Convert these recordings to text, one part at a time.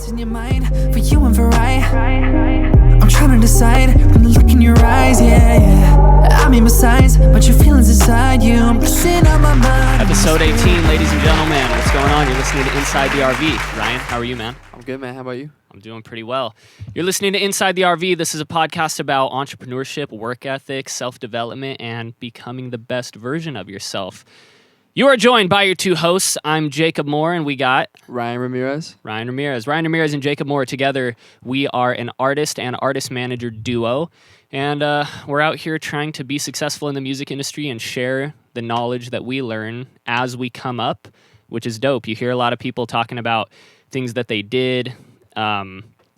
in your mind for you and for I. I'm trying to decide from the look in your eyes, yeah. I mean besides, but your feelings inside you, I'm missing on my mind. Episode 18, ladies and gentlemen. What's going on? You're listening to Inside the RV. Ryan, how are you, man? I'm good, man. How about you? I'm doing pretty well. You're listening to Inside the RV. This is a podcast about entrepreneurship, work ethic, self-development, and becoming the best version of yourself. You are joined by your two hosts. I'm Jacob Moore, and we got... Ryan Ramirez. Ryan Ramirez and Jacob Moore. Together, we are an artist and artist-manager duo, and we're out here trying to be successful in the music industry and share the knowledge that we learn as we come up, which is dope. You hear a lot of people talking about things that they did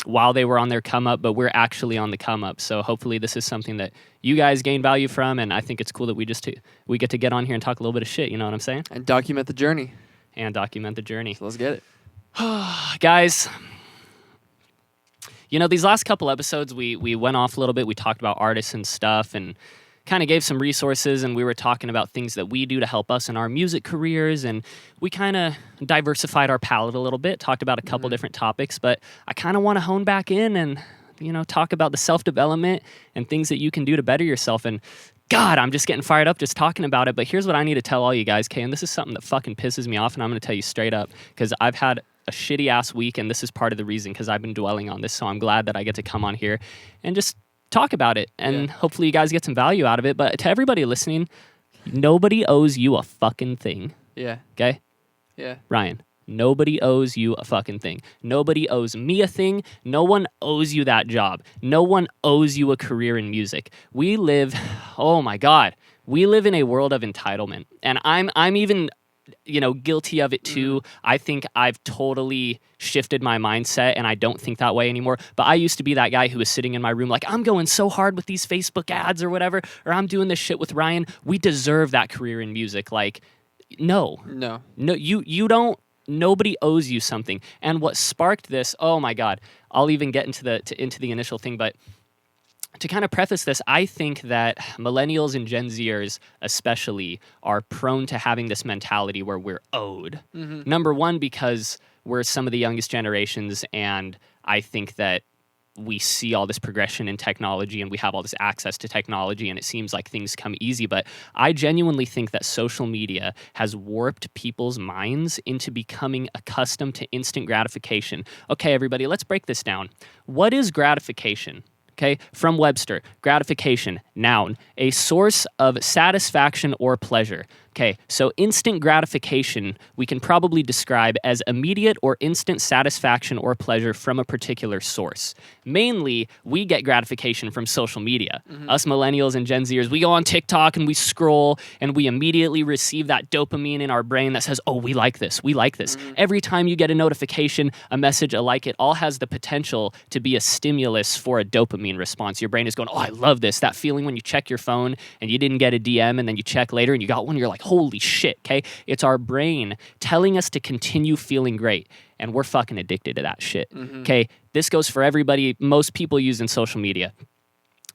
while they were on their come up, but we're actually on the come up. So hopefully this is something that you guys gain value from, and I think it's cool that we get to get on here and talk a little bit of shit, you know what I'm saying? And document the journey. So let's get it. Guys, you know, these last couple episodes, we went off a little bit. We talked about artists and stuff and kind of gave some resources, and we were talking about things that we do to help us in our music careers, and we kind of diversified our palette a little bit, talked about a couple different topics, but I kind of want to hone back in and, you know, talk about the self-development and things that you can do to better yourself. And God, I'm just getting fired up just talking about it, but here's what I need to tell all you guys, okay? And this is something that fucking pisses me off, and I'm going to tell you straight up, because I've had a shitty-ass week, and this is part of the reason, because I've been dwelling on this, so I'm glad that I get to come on here and just talk about it, and hopefully you guys get some value out of it. But to everybody listening, nobody owes you a fucking thing. Yeah. Okay? Yeah. Ryan, nobody owes you a fucking thing. Nobody owes me a thing. No one owes you that job. No one owes you a career in music. We live, oh my God, we live in a world of entitlement. And I'm even, you know, guilty of it too. I think I've totally shifted my mindset, and I don't think that way anymore. But I used to be that guy who was sitting in my room like, I'm going so hard with these Facebook ads or whatever, or I'm doing this shit with Ryan. We deserve that career in music. Like, no, you don't. Nobody owes you something. And what sparked this? Oh my God! I'll even get into the initial thing, but to kind of preface this, I think that millennials and Gen Zers especially are prone to having this mentality where we're owed. Number one, because we're some of the youngest generations, and I think that we see all this progression in technology and we have all this access to technology, and it seems like things come easy. But I genuinely think that social media has warped people's minds into becoming accustomed to instant gratification. Okay, everybody, let's break this down. What is gratification? Okay, from Webster, gratification, noun, a source of satisfaction or pleasure. Okay, so instant gratification we can probably describe as immediate or instant satisfaction or pleasure from a particular source. Mainly, we get gratification from social media. Us millennials and Gen Zers, we go on TikTok and we scroll, and we immediately receive that dopamine in our brain that says, oh, we like this. Every time you get a notification, a message, a like, it all has the potential to be a stimulus for a dopamine response. Your brain is going, oh, I love this. That feeling when you check your phone and you didn't get a DM, and then you check later and you got one, you're like, holy shit, okay? It's our brain telling us to continue feeling great, and we're fucking addicted to that shit, okay? This goes for everybody, most people using social media.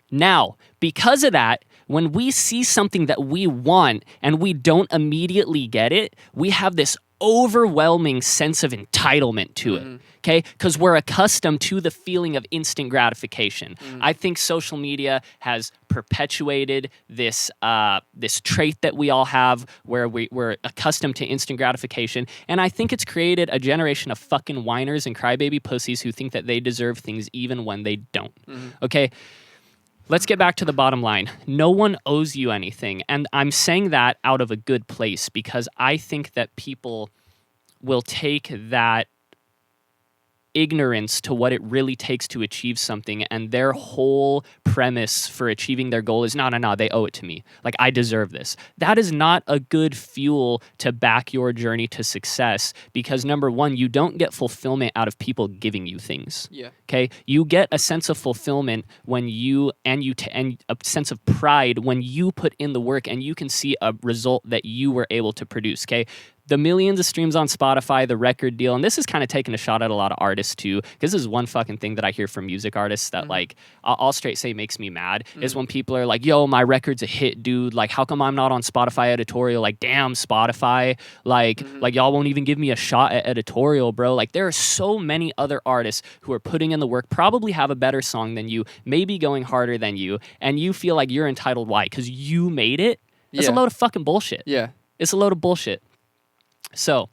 Now, because of that, when we see something that we want and we don't immediately get it, we have this overwhelming sense of entitlement to it, okay? Because we're accustomed to the feeling of instant gratification. I think social media has perpetuated this this trait that we all have where we're accustomed to instant gratification, and I think it's created a generation of fucking whiners and crybaby pussies who think that they deserve things even when they don't, okay? Let's get back to the bottom line. No one owes you anything. And I'm saying that out of a good place, because I think that people will take that ignorance to what it really takes to achieve something, and their whole premise for achieving their goal is, no, they owe it to me. Like, I deserve this. That is not a good fuel to back your journey to success, because number one, you don't get fulfillment out of people giving you things. Yeah. Okay? You get a sense of fulfillment when and a sense of pride when you put in the work and you can see a result that you were able to produce. Okay? the millions of streams on Spotify, the record deal, and this is kind of taking a shot at a lot of artists too, because this is one fucking thing that I hear from music artists that like I'll straight say makes me mad is when people are like, yo, my record's a hit, dude. Like, how come I'm not on Spotify editorial? Like, damn, Spotify. Like y'all won't even give me a shot at editorial, bro. Like, there are so many other artists who are putting in the work, probably have a better song than you, maybe going harder than you, and you feel like you're entitled. Why? Because you made it? That's a load of fucking bullshit. Yeah. It's a load of bullshit. So,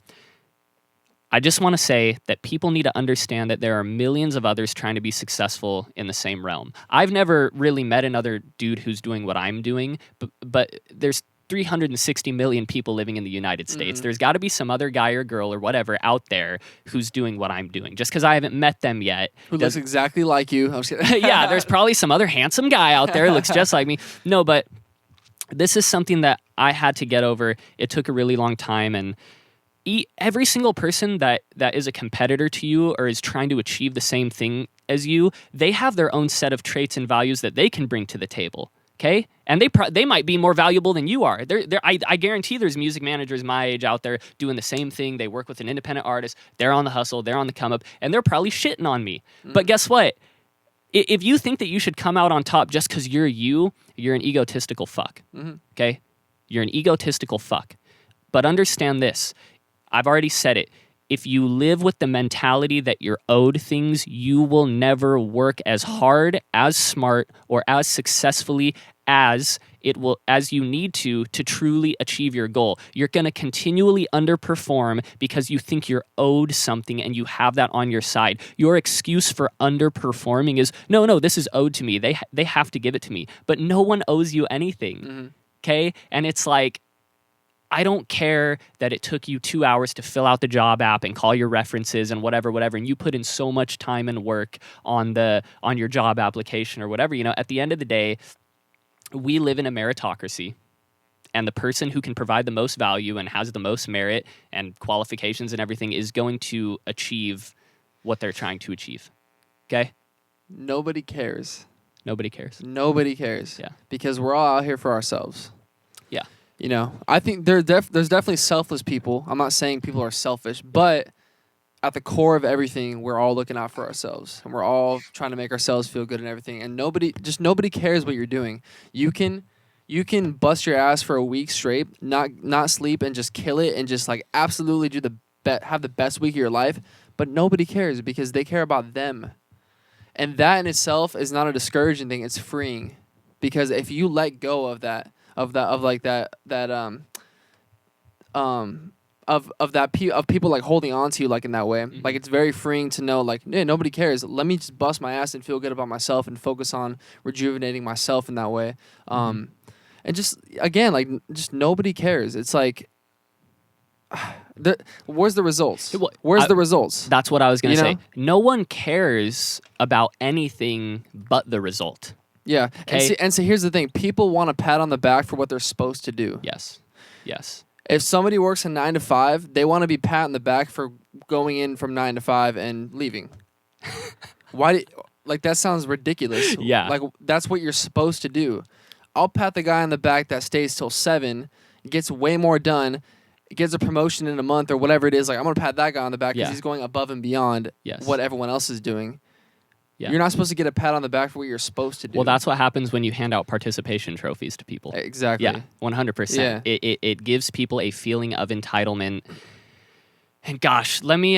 I just want to say that people need to understand that there are millions of others trying to be successful in the same realm. I've never really met another dude who's doing what I'm doing, but there's 360 million people living in the United States. There's got to be some other guy or girl or whatever out there who's doing what I'm doing. Just because I haven't met them yet. Who looks exactly like you. I'm just kidding. Yeah, there's probably some other handsome guy out there who looks just like me. No, but this is something that I had to get over. It took a really long time, and every single person that is a competitor to you or is trying to achieve the same thing as you, they have their own set of traits and values that they can bring to the table. Okay, and they might be more valuable than you are. I guarantee there's music managers my age out there doing the same thing. They work with an independent artist. They're on the hustle. They're on the come up, and they're probably shitting on me. But guess what? If you think that you should come out on top just because you're an egotistical fuck. Okay, you're an egotistical fuck. But understand this. I've already said it. If you live with the mentality that you're owed things, you will never work as hard, as smart, or as successfully as you need to truly achieve your goal. You're going to continually underperform because you think you're owed something and you have that on your side. Your excuse for underperforming is, no, this is owed to me. They have to give it to me. But no one owes you anything. Okay? And it's like, I don't care that it took you 2 hours to fill out the job app and call your references and whatever, and you put in so much time and work on your job application or whatever. You know, at the end of the day, we live in a meritocracy, and the person who can provide the most value and has the most merit and qualifications and everything is going to achieve what they're trying to achieve. Okay? Nobody cares. Nobody cares. Nobody cares. Yeah. Because we're all out here for ourselves. Yeah. You know, I think there's definitely selfless people. I'm not saying people are selfish, but at the core of everything, we're all looking out for ourselves, and we're all trying to make ourselves feel good and everything. And nobody cares what you're doing. You can bust your ass for a week straight, not sleep, and just kill it, and just like absolutely have the best week of your life. But nobody cares because they care about them, and that in itself is not a discouraging thing. It's freeing, because if you let go of people like holding on to you like in that way, like it's very freeing to know like, yeah, nobody cares. Let me just bust my ass and feel good about myself and focus on rejuvenating myself in that way. And just again, like just nobody cares. It's like, where's the results? Where's the results? That's what I was gonna say. know? No one cares about anything but the result. Yeah. Okay. And so here's the thing. People want a pat on the back for what they're supposed to do. Yes. If somebody works a 9 to 5, they want to be pat on the back for going in from 9 to 5 and leaving. Like that sounds ridiculous. Yeah. Like that's what you're supposed to do. I'll pat the guy on the back that stays till 7, gets way more done, gets a promotion in a month or whatever it is. Like I'm going to pat that guy on the back because he's going above and beyond what everyone else is doing. Yeah. You're not supposed to get a pat on the back for what you're supposed to do. Well, that's what happens when you hand out participation trophies to people. Exactly. Yeah, 100%. Yeah. It gives people a feeling of entitlement. And gosh, let me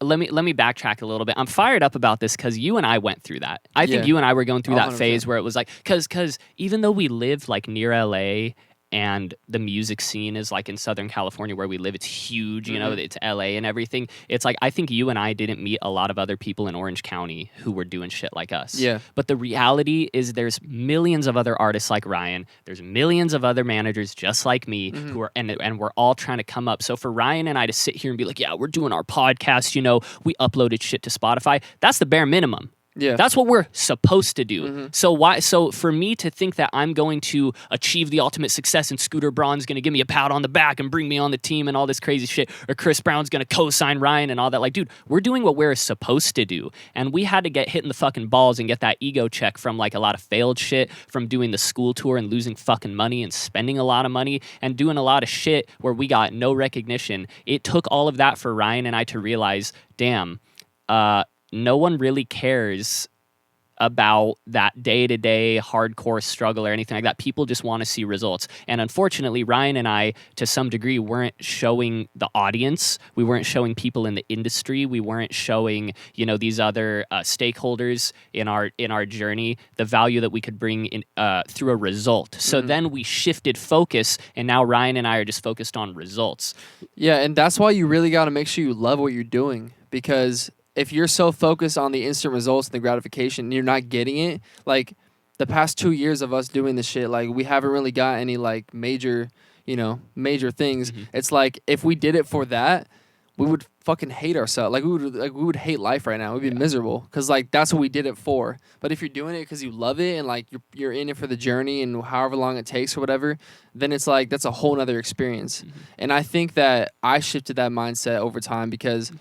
backtrack a little bit. I'm fired up about this because you and I went through that. I think you and I were going through that 100%. phase where it was like, because even though we lived like near LA and the music scene is like in Southern California where we live, it's huge, you know, it's LA and everything. It's like, I think you and I didn't meet a lot of other people in Orange County who were doing shit like us. Yeah. But the reality is there's millions of other artists like Ryan. There's millions of other managers just like me who are, and we're all trying to come up. So for Ryan and I to sit here and be like, yeah, we're doing our podcast, you know, we uploaded shit to Spotify. That's the bare minimum. Yeah. That's what we're supposed to do. Mm-hmm. So for me to think that I'm going to achieve the ultimate success and Scooter Braun's going to give me a pat on the back and bring me on the team and all this crazy shit, or Chris Brown's going to co-sign Ryan and all that, like, dude, we're doing what we're supposed to do. And we had to get hit in the fucking balls and get that ego check from like a lot of failed shit, from doing the school tour and losing fucking money and spending a lot of money and doing a lot of shit where we got no recognition. It took all of that for Ryan and I to realize, damn, no one really cares about that day-to-day hardcore struggle or anything like that. People just want to see results. And unfortunately, Ryan and I, to some degree, weren't showing the audience. We weren't showing people in the industry. We weren't showing, these other stakeholders in our journey the value that we could bring in through a result. So then we shifted focus, and now Ryan and I are just focused on results. Yeah, and that's why you really got to make sure you love what you're doing, because if you're so focused on the instant results and the gratification and you're not getting it, like the past 2 years of us doing this shit, like we haven't really got any like major things. It's like if we did it for that, we would fucking hate ourselves. Like we would hate life right now. We'd be miserable because like that's what we did it for. But if you're doing it because you love it and like you're in it for the journey and however long it takes or whatever, then it's like that's a whole nother experience. And I think that I shifted that mindset over time because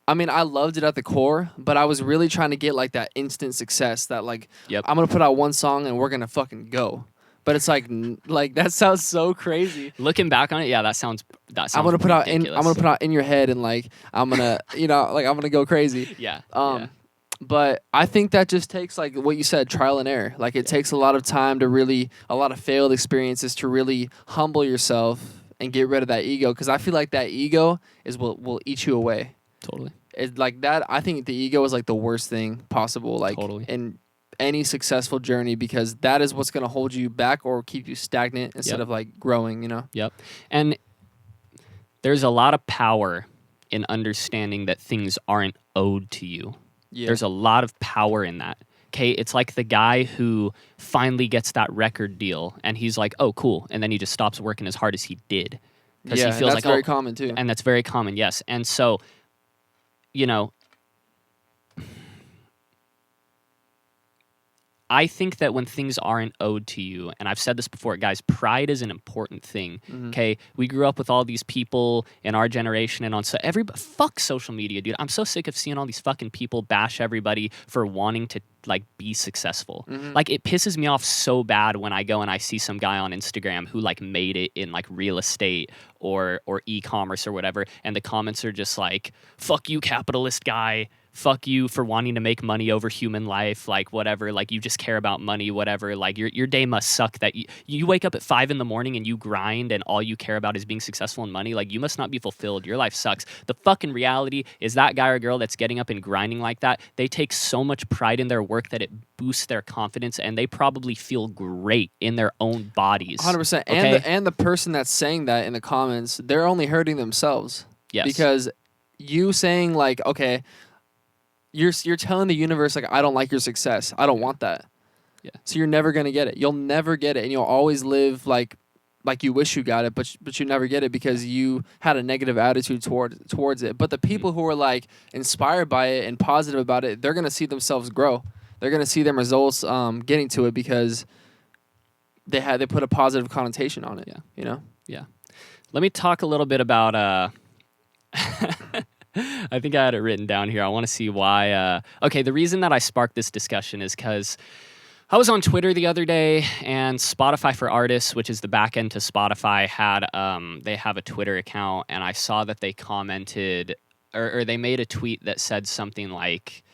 I mean, I loved it at the core, but I was really trying to get like that instant success that like, I'm going to put out one song and we're going to fucking go. But it's like that sounds so crazy. Looking back on it, yeah, that sounds I'm going to put out ridiculous. in your head and like, I'm going to, like I'm going to go crazy. Yeah. But I think that just takes like what you said, trial and error. Like it takes a lot of time to really, a lot of failed experiences to really humble yourself and get rid of that ego. Because I feel like that ego is what will eat you away. Totally. It's like that. I think the ego is like the worst thing possible, like in any successful journey, because that is what's going to hold you back or keep you stagnant instead of like growing, Yep. And there's a lot of power in understanding that things aren't owed to you. Yeah. There's a lot of power in that. Okay, it's like the guy who finally gets that record deal and he's like, oh, cool. And then he just stops working as hard as he did. Because he feels that's very common too. And that's very common, yes. And so, I think that when things aren't owed to you, and I've said this before, guys, pride is an important thing. Okay, we grew up with all these people in our generation, and fuck social media, dude. I'm so sick of seeing all these fucking people bash everybody for wanting to like be successful. Like it pisses me off so bad when I go and I see some guy on Instagram who like made it in like real estate or e-commerce or whatever, and the comments are just like, fuck you, capitalist guy. Fuck you for wanting to make money over human life, like whatever, like you just care about money, whatever, like your day must suck that you wake up at 5 a.m. and you grind and all you care about is being successful in money. Like you must not be fulfilled. Your life sucks. The fucking reality is that guy or girl that's getting up and grinding like that, they take so much pride in their work that it boosts their confidence and they probably feel great in their own bodies. 100%. Okay? And the person that's saying that in the comments, they're only hurting themselves. Yes. Because you saying like, okay, You're telling the universe, like, I don't like your success. I don't want that. Yeah. So you're never going to get it. You'll never get it. And you'll always live like you wish you got it, but you never get it because you had a negative attitude towards it. But the people who are, like, inspired by it and positive about it, they're going to see themselves grow. They're going to see them results getting to it because they put a positive connotation on it. Yeah. Yeah. Let me talk a little bit about... I think I had it written down here. I want to see why. Okay, the reason that I sparked this discussion is because I was on Twitter the other day, and Spotify for Artists, which is the back end to Spotify, they have a Twitter account, and I saw that they commented or they made a tweet that said something like,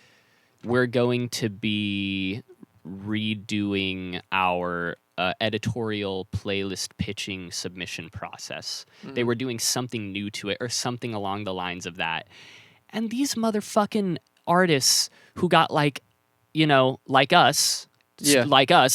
"We're going to be redoing our editorial playlist pitching submission process." They were doing something new to it or something along the lines of that. And these motherfucking artists who got like us,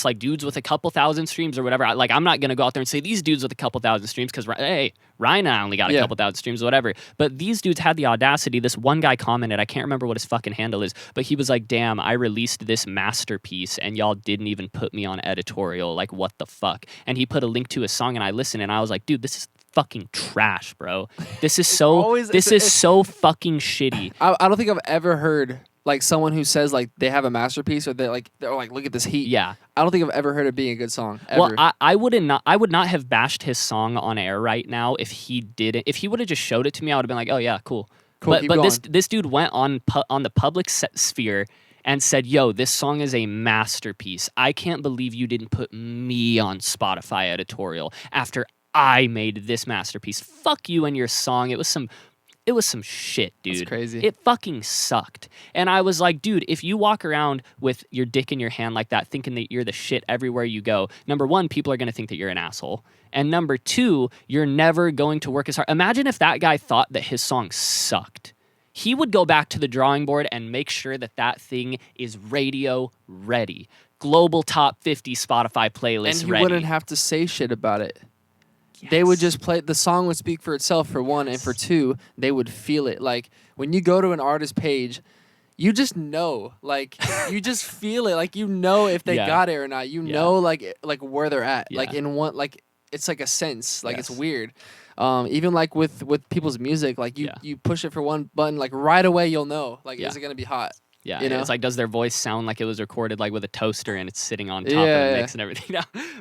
like dudes with a couple thousand streams or whatever. Like, I'm not going to go out there and say these dudes with a couple thousand streams because, hey, Ryan and I only got a couple thousand streams or whatever. But these dudes had the audacity. This one guy commented, I can't remember what his fucking handle is, but he was like, damn, I released this masterpiece and y'all didn't even put me on editorial. Like, what the fuck? And he put a link to his song and I listened and I was like, dude, this is fucking trash, bro. This is so fucking shitty. I don't think I've ever heard like someone who says like they have a masterpiece or they're like look at this heat. Yeah. I don't think I've ever heard it being a good song ever. Well, I would not have bashed his song on air right now if he didn't. If he would have just showed it to me, I would have been like, oh yeah, cool. Cool, keep But going. this dude went on the public sphere and said, yo, this song is a masterpiece. I can't believe you didn't put me on Spotify editorial after I made this masterpiece. Fuck you and your song. It was some shit, dude. That's crazy. It fucking sucked. And I was like, dude, if you walk around with your dick in your hand like that, thinking that you're the shit everywhere you go, number one, people are going to think that you're an asshole. And number two, you're never going to work as hard. Imagine if that guy thought that his song sucked. He would go back to the drawing board and make sure that that thing is radio ready. Global top 50 Spotify playlist and he ready. wouldn't have to say shit about it. They would just play, the song would speak for itself for one, and for two, they would feel it. Like when you go to an artist page, you just know, like you just feel it, like you know if they Yeah. got it or not. You know, like where they're at, like Yeah. in one, like it's like a sense, like Yes. it's weird. Even like with people's music, like you Yeah. you push it for one button, like right away you'll know, like Yeah. is it gonna be hot? Yeah, you know? it's like, does their voice sound like it was recorded like with a toaster and it's sitting on top Yeah, of yeah. the mix and everything?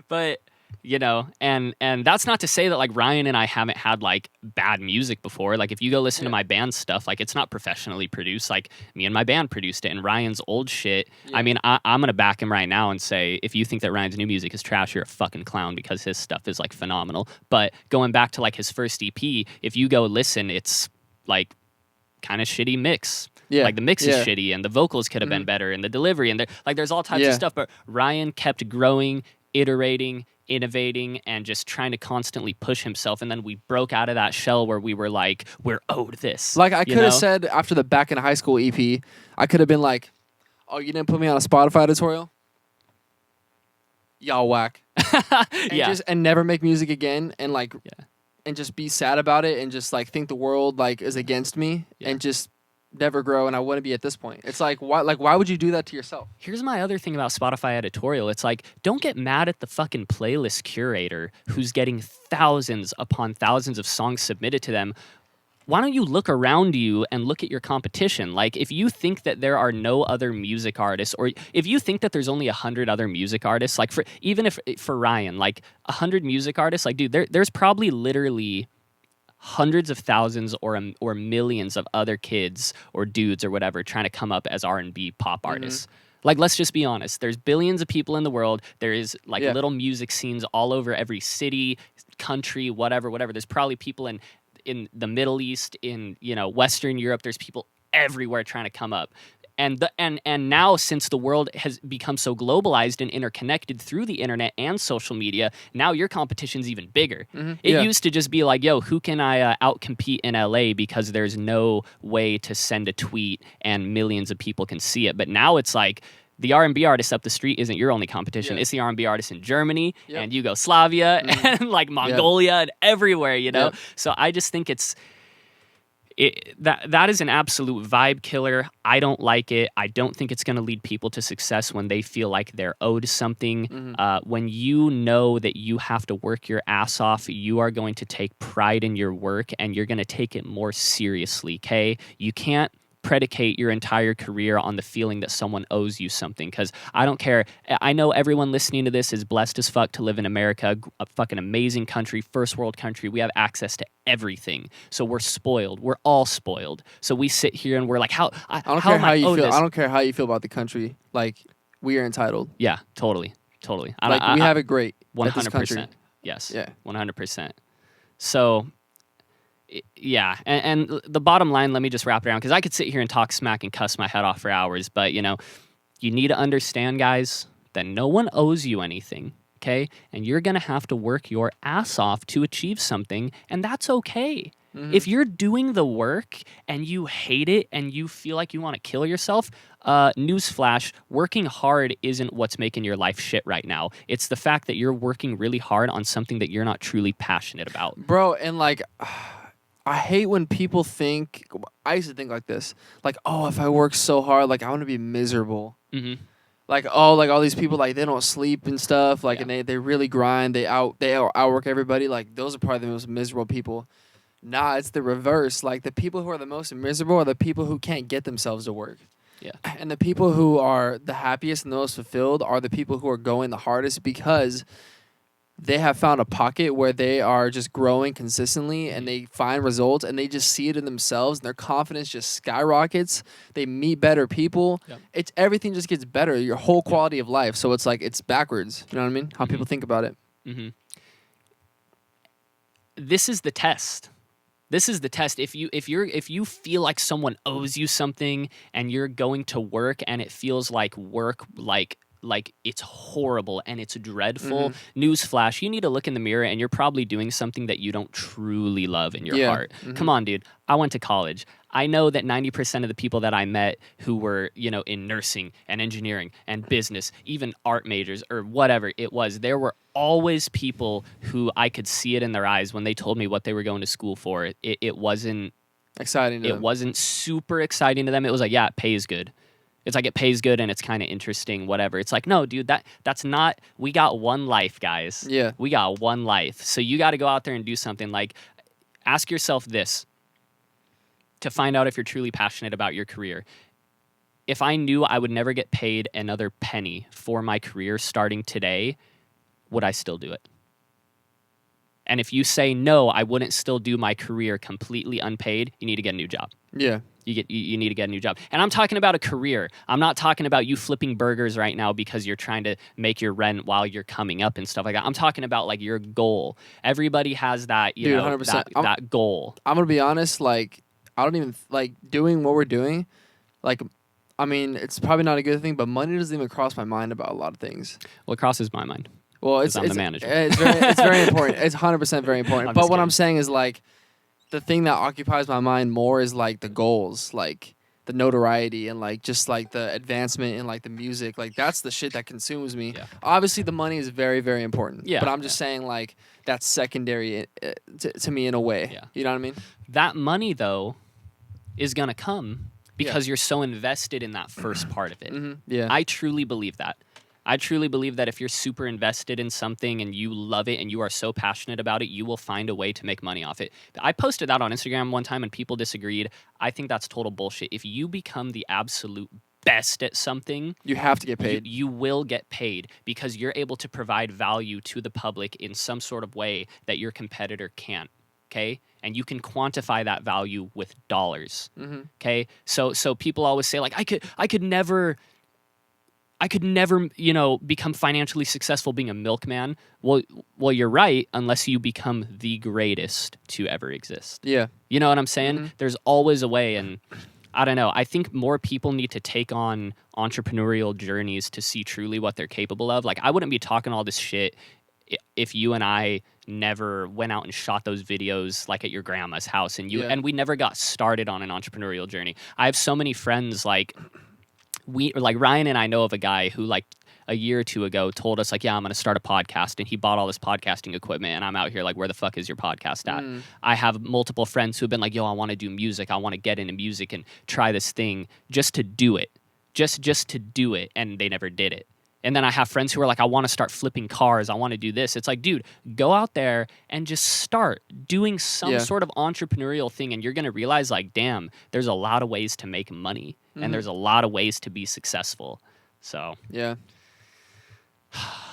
But you know, and that's not to say that like Ryan and I haven't had like bad music before. Like if you go listen to my band stuff, like it's not professionally produced. Like me and my band produced it, and Ryan's old shit. Yeah. I mean, I'm gonna back him right now and say if you think that Ryan's new music is trash, you're a fucking clown, because his stuff is like phenomenal. But going back to like his first EP, if you go listen, it's like kind of shitty mix. Yeah. Like the mix is Yeah. shitty, and the vocals could have been better, and the delivery, and there's all types of Yeah. stuff. But Ryan kept growing, iterating, innovating, and just trying to constantly push himself. And then we broke out of that shell where we were like, we're owed this. Like I you could have know? said after the Back in High School EP, I could have been like, "Oh, you didn't put me on a Spotify editorial? Y'all whack." And yeah, and never make music again, and like, and just be sad about it, and just like think the world like is against me, Yeah. and just never grow, and I wouldn't be at this point. It's like why would you do that to yourself? Here's my other thing about Spotify editorial. It's like, don't get mad at the fucking playlist curator who's getting thousands upon thousands of songs submitted to them. Why don't you look around you and look at your competition? Like, if you think that there are no other music artists, or if you think that there's only 100 other music artists, like for Ryan, like 100 music artists, like dude, there's probably literally hundreds of thousands or millions of other kids or dudes or whatever trying to come up as R&B pop artists. Like, let's just be honest. There's billions of people in the world. There is like Yeah. little music scenes all over every city, country, whatever. There's probably people in the Middle East, in Western Europe. There's people everywhere trying to come up. And now, since the world has become so globalized and interconnected through the internet and social media, now your competition's even bigger. It Yeah. used to just be like, yo, who can I outcompete in LA because there's no way to send a tweet and millions of people can see it. But now it's like, the R&B artist up the street isn't your only competition. Yeah. It's the R&B artist in Germany Yep. and Yugoslavia and like Mongolia and everywhere, Yep. So I just think that is an absolute vibe killer. I don't like it. I don't think it's going to lead people to success when they feel like they're owed something. When you know that you have to work your ass off, you are going to take pride in your work, and you're going to take it more seriously, okay? You can't predicate your entire career on the feeling that someone owes you something, because I don't care. I know everyone listening to this is blessed as fuck to live in America, a fucking amazing country, first world country. We have access to everything, so we're spoiled. We're all spoiled. So we sit here and we're like, I I don't care how you feel. I don't care how you feel about the country. Like, we are entitled. Yeah, totally. Like, we have it great. at this country. 100%. Yes. Yeah. 100%. So, yeah. And the bottom line, let me just wrap it around, because I could sit here and talk smack and cuss my head off for hours, but, you need to understand, guys, that no one owes you anything, okay? And you're going to have to work your ass off to achieve something, and that's okay. If you're doing the work and you hate it and you feel like you want to kill yourself, newsflash, working hard isn't what's making your life shit right now. It's the fact that you're working really hard on something that you're not truly passionate about. Bro, and like, I hate when people think, I used to think like this, like, oh, if I work so hard, like, I want to be miserable. Mm-hmm. Like, oh, like all these people, like, they don't sleep and stuff, like, Yeah. and they really grind, they outwork everybody. Like, those are probably the most miserable people. Nah, it's the reverse. Like, the people who are the most miserable are the people who can't get themselves to work. Yeah. And the people who are the happiest and the most fulfilled are the people who are going the hardest because they have found a pocket where they are just growing consistently and they find results and they just see it in themselves and their confidence just skyrockets. They meet better people. Yep. It's everything just gets better, your whole quality of life. So it's like it's backwards. You know what I mean? How people think about it. Mm-hmm. This is the test. This is the test. If you feel like someone owes you something and you're going to work and it feels like work like it's horrible and it's dreadful, newsflash, you need to look in the mirror and you're probably doing something that you don't truly love in your heart. Come on, dude. I went to college. I know that 90% of the people that I met who were, in nursing and engineering and business, even art majors or whatever it was, there were always people who I could see it in their eyes when they told me what they were going to school for. It wasn't exciting to them. It wasn't super exciting to them. It was like, yeah, it pays good. It's like it pays good and it's kind of interesting, whatever. It's like, no, dude, that's not, we got one life, guys. Yeah. We got one life. So you got to go out there and do something. Like, ask yourself this to find out if you're truly passionate about your career. If I knew I would never get paid another penny for my career starting today, would I still do it? And if you say no, I wouldn't still do my career completely unpaid, you need to get a new job. Yeah. You need to get a new job. And I'm talking about a career. I'm not talking about you flipping burgers right now because you're trying to make your rent while you're coming up and stuff like that. I'm talking about like your goal. Everybody has that, Dude, 100%. that goal. I'm going to be honest, like, I don't even, like, doing what we're doing, like, I mean, it's probably not a good thing, but money doesn't even cross my mind about a lot of things. Well, it crosses my mind. Well, I'm the manager. It's very important. It's 100% very important. But what I'm saying is, like, the thing that occupies my mind more is like the goals, like the notoriety and like just like the advancement in like the music. Like that's the shit that consumes me. Yeah. Obviously the money is very, very important. Yeah. But I'm just saying like that's secondary to me in a way. Yeah. You know what I mean? That money though is going to come because you're so invested in that first part of it. Yeah. I truly believe that. I truly believe that if you're super invested in something and you love it and you are so passionate about it, you will find a way to make money off it. I posted that on Instagram one time and people disagreed. I think that's total bullshit. If you become the absolute best at something, you have to get paid. You will get paid because you're able to provide value to the public in some sort of way that your competitor can't. Okay? And you can quantify that value with dollars. Okay? So people always say like I could never, become financially successful being a milkman. Well, you're right, unless you become the greatest to ever exist. Yeah. You know what I'm saying? There's always a way, and I don't know. I think more people need to take on entrepreneurial journeys to see truly what they're capable of. Like, I wouldn't be talking all this shit if you and I never went out and shot those videos like at your grandma's house, and we never got started on an entrepreneurial journey. I have so many friends like Ryan and I know of a guy who like a year or two ago told us like, yeah, I'm going to start a podcast, and he bought all this podcasting equipment, and I'm out here like, where the fuck is your podcast at? I have multiple friends who've been like, yo, I want to do music. I want to get into music and try this thing just to do it, just to do it. And they never did it. And then I have friends who are like, I want to start flipping cars. I want to do this. It's like, dude, go out there and just start doing some sort of entrepreneurial thing. And you're going to realize like, damn, there's a lot of ways to make money and there's a lot of ways to be successful. So, yeah.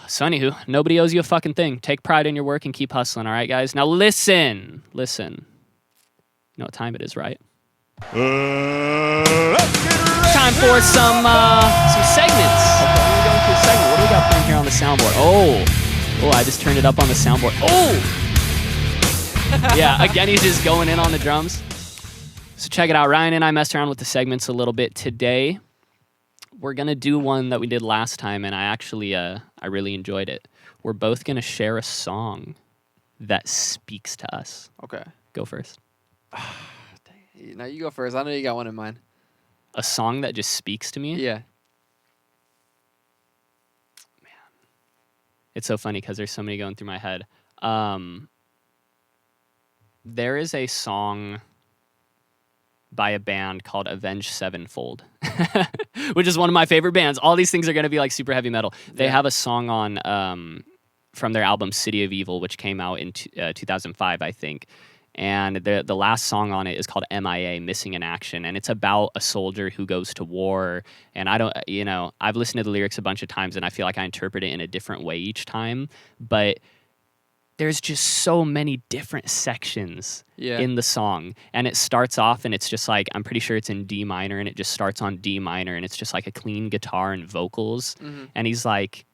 So anywho, nobody owes you a fucking thing. Take pride in your work and keep hustling. All right, guys. Now listen. You know what time it is, right? Time for some segments. Okay, we're going to go into a segment. What do we got playing here on the soundboard? Oh, I just turned it up on the soundboard. Oh, yeah. Again, he's just going in on the drums. So check it out. Ryan and I messed around with the segments a little bit today. We're gonna do one that we did last time, and I actually I really enjoyed it. We're both gonna share a song that speaks to us. Okay. Go first. Now you go first. I know you got one in mind. A song that just speaks to me? Yeah. Man. It's so funny because there's so many going through my head. There is a song by a band called Avenged Sevenfold, which is one of my favorite bands. All these things are going to be like super heavy metal. They have a song on from their album City of Evil, which came out in 2005, I think. And the last song on it is called MIA, Missing in Action. And it's about a soldier who goes to war. And I don't, I've listened to the lyrics a bunch of times and I feel like I interpret it in a different way each time. But there's just so many different sections in the song. And it starts off and it's just like, I'm pretty sure it's in D minor, and it just starts on D minor and it's just like a clean guitar and vocals. And he's like,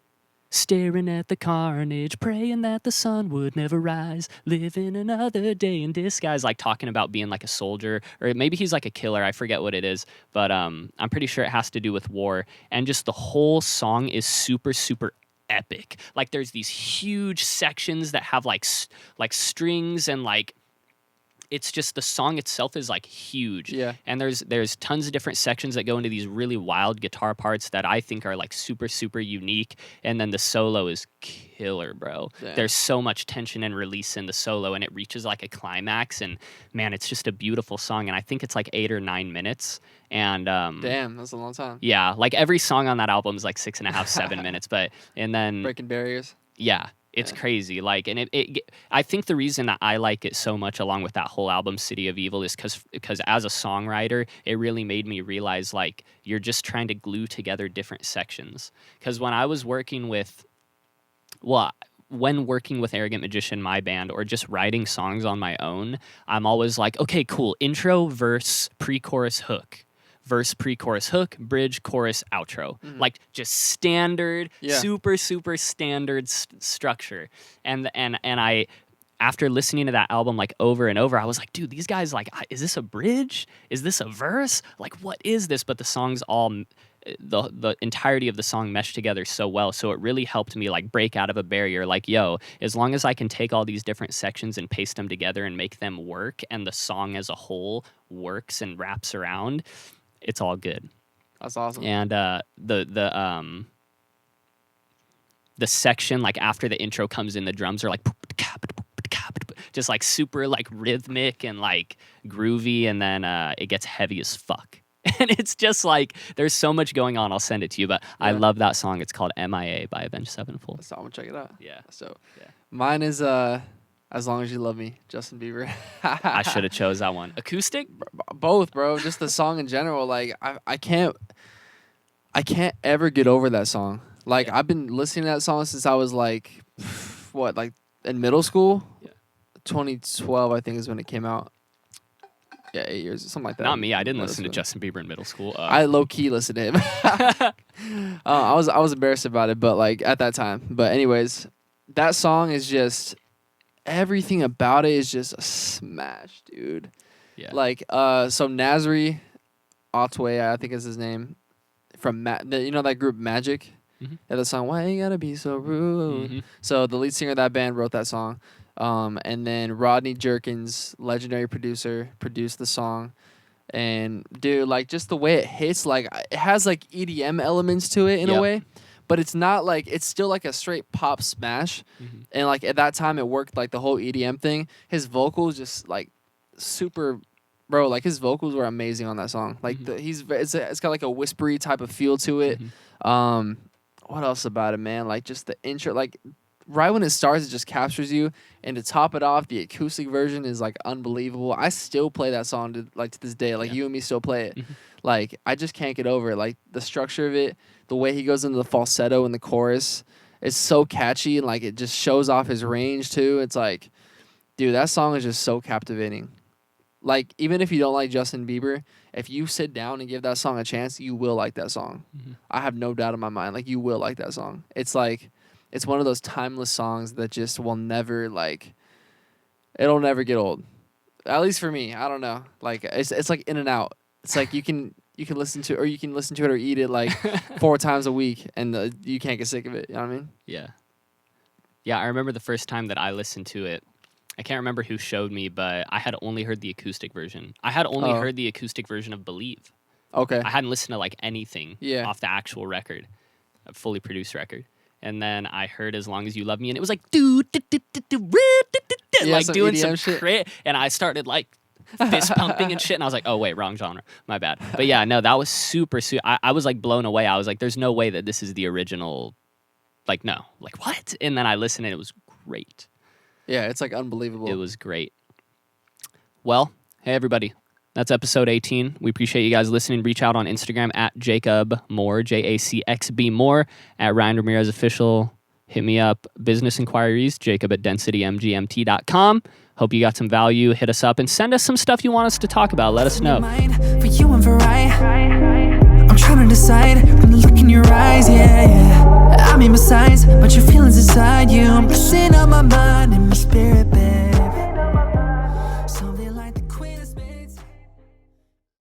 staring at the carnage, praying that the sun would never rise, living another day in disguise, like talking about being like a soldier, or maybe he's like a killer, I forget what it is, but I'm pretty sure it has to do with war. And just the whole song is super, super epic. Like there's these huge sections that have like strings, and like it's just, the song itself is like huge. Yeah. And there's tons of different sections that go into these really wild guitar parts that I think are like super, super unique. And then the solo is killer, bro. Damn. There's so much tension and release in the solo, and it reaches like a climax. And man, it's just a beautiful song. And I think it's like 8 or 9 minutes. And damn, that's a long time. yeah, like every song on that album is like 6.5, 7 minutes. And then Breaking barriers. yeah. It's crazy. Like, and I think the reason that I like it so much, along with that whole album, City of Evil, is because as a songwriter, it really made me realize, like, you're just trying to glue together different sections. Because when I was working with, when working with Arrogant Magician, my band, or just writing songs on my own, I'm always like, okay, cool, intro, verse, pre-chorus, hook. Verse, pre-chorus, hook, bridge, chorus, outro. Like just standard, super, super standard structure. And I, after listening to that album like over and over, I was like, dude, these guys, like, is this a bridge? Is this a verse? Like, what is this? But the songs all, the entirety of the song meshed together so well. So it really helped me like break out of a barrier. Like, yo, as long as I can take all these different sections and paste them together and make them work, and the song as a whole works and wraps around, it's all good. That's awesome. And the section like after the intro comes in, the drums are like just like super like rhythmic and like groovy, and then it gets heavy as fuck. And it's just like there's so much going on. I'll send it to you, but I love that song. It's called MIA by Avenged Sevenfold. So I'm gonna check it out. Yeah. So mine is As Long As You Love Me, Justin Bieber. I should have chose that one. Acoustic? Both, bro. Just the song in general. Like I can't ever get over that song. Like I've been listening to that song since I was like, like in middle school? Yeah. 2012, I think, is when it came out. Yeah, 8 years, something like that. Not me. I didn't listen to Justin Bieber in middle school. I low key listened to him. I was embarrassed about it, but like at that time. But anyways, that song is just, everything about it is just a smash, dude. Yeah. Like so Nasri Otway, I think is his name, from that group Magic. And the song "Why You Gotta Be So Rude." So the lead singer of that band wrote that song. And then Rodney Jerkins, legendary producer, produced the song. And dude, like just the way it hits, like it has like EDM elements to it in a way, but it's not like, it's still like a straight pop smash. And like at that time it worked, like the whole EDM thing. His vocals just like super, bro, like his vocals were amazing on that song. Like it's got like a whispery type of feel to it. What else about it, man? Like just the intro, like right when it starts, it just captures you. And to top it off, the acoustic version is like unbelievable. I still play that song to this day. Like you and me still play it. Like I just can't get over it. Like the structure of it, the way he goes into the falsetto in the chorus, it's so catchy, and like it just shows off his range too. It's like, dude, that song is just so captivating. Like even if you don't like Justin Bieber, if you sit down and give that song a chance, you will like that song. I have no doubt in my mind. Like you will like that song. It's like, it's one of those timeless songs that just will never, like, it'll never get old. At least for me. I don't know. Like it's like in and out. It's like you can listen to, or you can listen to it or eat it like 4 times a week, and you can't get sick of it. You know what I mean? Yeah. Yeah, I remember the first time that I listened to it. I can't remember who showed me, but I had only heard the acoustic version. I had only heard the acoustic version of Believe. Okay. I hadn't listened to like anything off the actual record, a fully produced record. And then I heard As Long As You Love Me, and it was like like doing some shit. And I started like fist pumping and shit, and I was like, oh wait, wrong genre, my bad. But yeah, no, that was super. I was like blown away. I was like, there's no way that this is the original. Like, no, like what? And then I listened, and it was great. Yeah, it's like unbelievable. It was great. Well, hey, everybody. That's episode 18. We appreciate you guys listening. Reach out on Instagram at Jacob Moore, JACXB Moore, at Ryan Ramirez Official. Hit me up. Business inquiries, Jacob at densitymgmt.com. Hope you got some value. Hit us up and send us some stuff you want us to talk about. Let us know. For you and for I'm trying to decide from the look in your eyes, yeah. I mean, besides, but your feelings inside you. I'm messing up my mind and my spirit, babe.